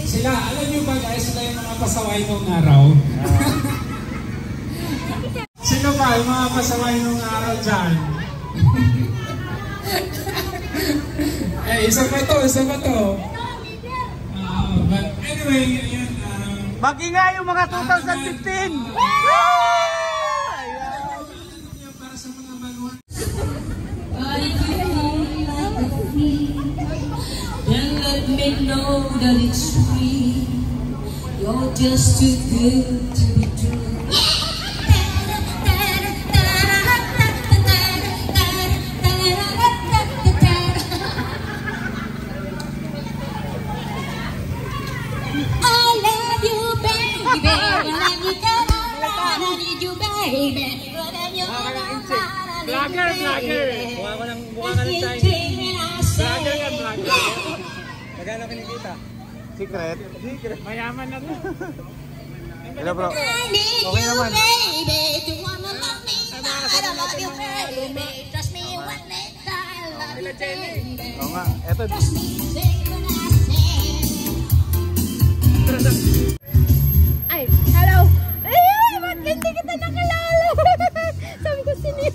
Sila, alam nyo ba guys, sila yung mga pasaway nung araw? Sino ba yung mga pasaway nung araw dyan? Isa pa to. But anyway, yun. Bagi nga yung mga 2015! Para sa mga baguhan. Then let me know that it's free. You're just too good to be true. Vlogger! Mukha ka ng Chinese. Vlogger yan, vlogger. Magkano kinikita? Secret? Mayaman na to. Hello bro. Okay naman. Oo nga, eto. Ay, hello! Ba't hindi kita nakalala? Sabi ko sino yun?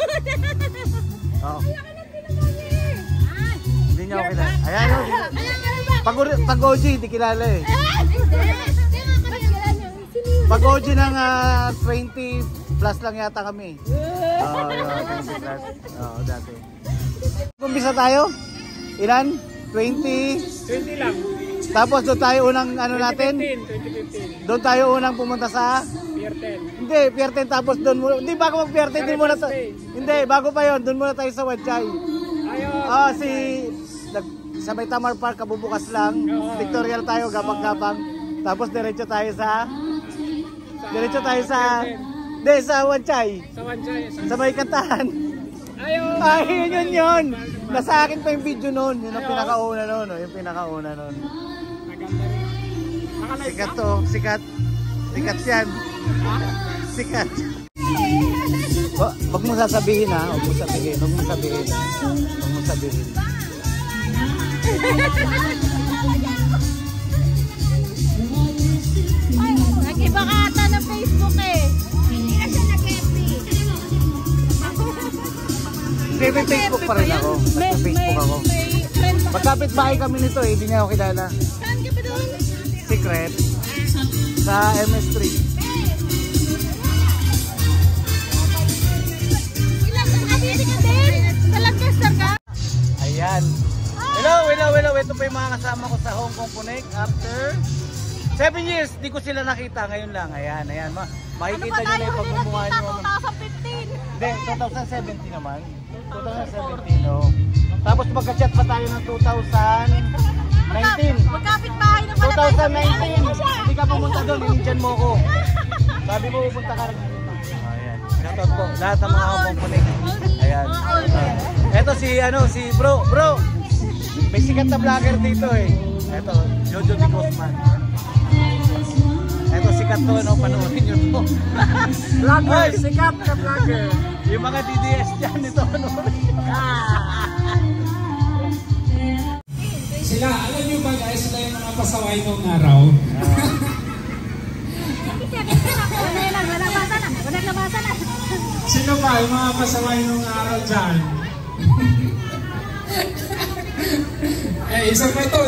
Oo. Ayan ka lang pinamami. Hindi niya ako kilala. Ayan o. Pag OG, hindi kilala eh. Pag OG ng 20 plus lang yata kami. Oo, 20 plus. Oo, dati. Kumpisa tayo? Ilan? 20? 20 lang. Tapos doon tayo unang ano natin? 2015. Doon tayo unang pumunta sa? Pier 10. Hindi, Pier 10 tapos doon muna. Hindi, bago mag Pier 10 din muna tayo. Hindi, bago pa yon, doon muna tayo sa Wanchay. Ayun. Sa may Tamar Park, kabubukas lang. Victorial tayo, gapang-gapang. Tapos diretso tayo sa hindi, sa Wanchay. Sa Wanchay. Sa may kantahan. Ayun. Ay, yun. Nasa akin pa yung video noon. Yun ang pinakauna noon. Yung pinakauna noon. Sikat to. Sikat yan. Sikat. Wag mo sasabihin ha. Wag mo sabihin. Nag-iba ka ata ng Facebook eh. Hindi na siya nag-FB. Hindi, may Facebook pa rin ako. Nag-Facebook ako. Magkapit bahay kami nito eh. Hindi niya ako kilala. Saan ka ba doon? Secret. Sa MS3. Ilang abisi ka din? Sa Lancaster ka? Ayan. Hello. Ito pa yung mga kasama ko sa Hong Kong Connect. After 7 years, di ko sila nakita. Ngayon lang. Ayan. Makikita nyo na yung pagmumukha nyo. 2015. Hindi, 2017 naman. 2017, no. Tapos magka-chat pa tayo ng 2019. Magkapit bahay na pala. 2019. Hindi ka pumunta doon, inintyan mo ko. Sabi mo pupunta ka rin. Ayan. Shoutout po. Lahat ng mga Hong Kong Connect. Ayan. Ito si bro. May sikat na vlogger dito eh. Ito, Jojo Di Guzman. Ito sikat to, panoorin nyo to. Vlogger, sikat na vlogger. Yung mga DDS dyan, ito panoorin. Sila, alam nyo ba guys, sila yung mga pasaway nung araw? Walang nabasa na. Sino ba yung mga pasaway nung araw dyan? Isa pa to.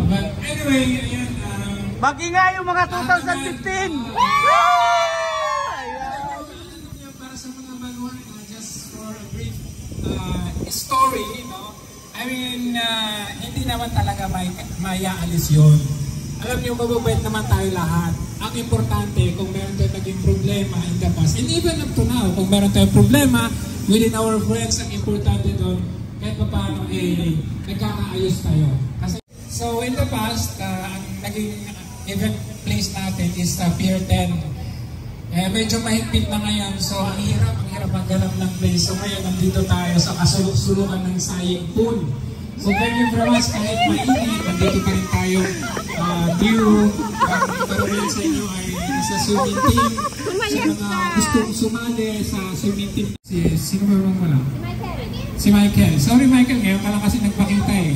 But anyway, yun. Bagi nga yung mga 2015! Para sa mga baguhan, just for a brief story, I mean, hindi naman talaga mayaalis yun. Alam niyo, mababait naman tayo lahat. Ang importante, kung meron tayong naging problema in the past, and even up to now, kung meron tayong problema within our friends, ang importante doon, kahit pa paano, nagkakaayos tayo. Kasi, so in the past, ang naging event place natin is Pier 10. Medyo mahigpit na ngayon, so ang hirap maghanap ng place. So ngayon, nandito tayo sa kasulok-sulukan ng Saying Pool. So thank you very much, kahit mainit, nandito pa rin tayo. View, karoon sa inyo ay nasa swimming team. Sa mga gustong sumali sa swimming team. Sino ba bang wala? Si Michael. Sorry Michael, ngayon ka lang kasi nagpakita eh.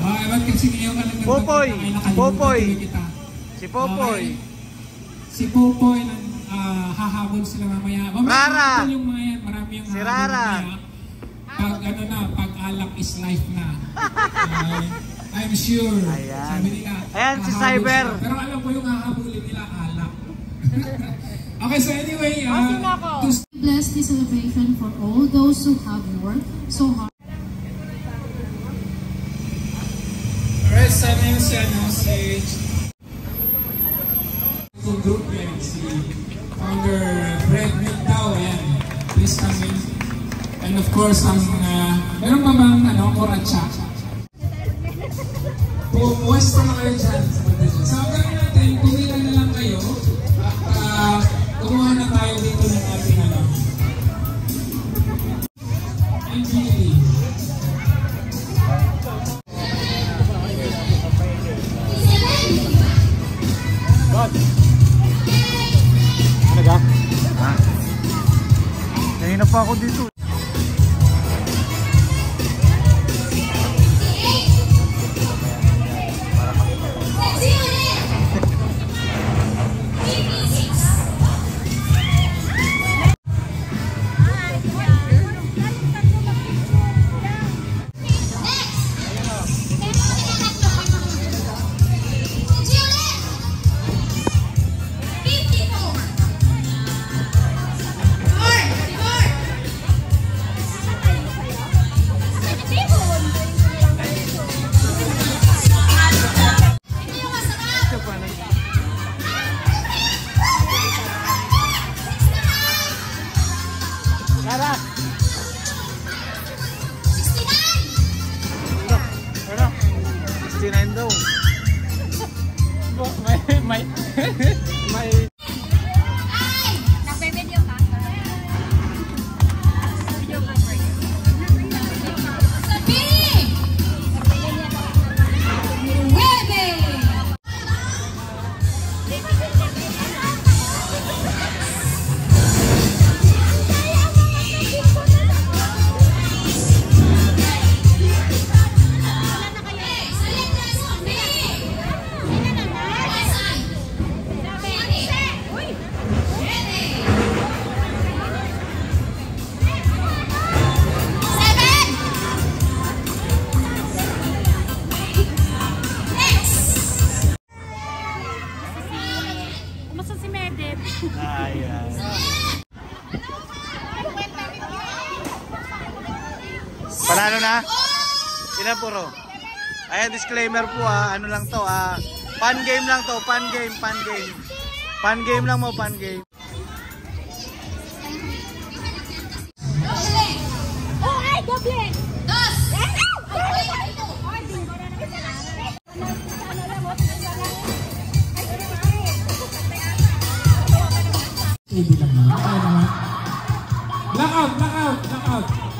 Ba't kasi ngayon ka lang Popoy! Popoy! kita. Si Popoy. Si Popoy, hahabol sila mamaya. Rara! Yung mga yan, marami yung Si hahabol Rara. mamaya. Pag ano na, pag alak is life na. I'm sure. Ayan. Sabi nila, Ayan, si hahabol Cyber. sila. Pero alam ko yung hahabulin nila, alak. Okay, so anyway, to Bless this celebration for all those who have worked so hard. rest sa name si kung group yan, si founder Fred Miltao, ayan, please come in. And of course, meron pa bang Koratsa? Pumuwesto na kayo dyan. So, ang gawin natin, pumila na lang kayo at kumuha na tayo dito ng ating MPD. Talaga? Ha? Kanina pa ako dito. Lara! 69 daw. May Nagpe-video ka? Video ka, Mark. Ayan. Panalo na? Ilan puro? Ayan, disclaimer po ano lang to fun game lang to, fun game. Fun game lang mo, fun game. Oh, ay, doble! Dos! Hindi naman. Kaya naman. Blackout!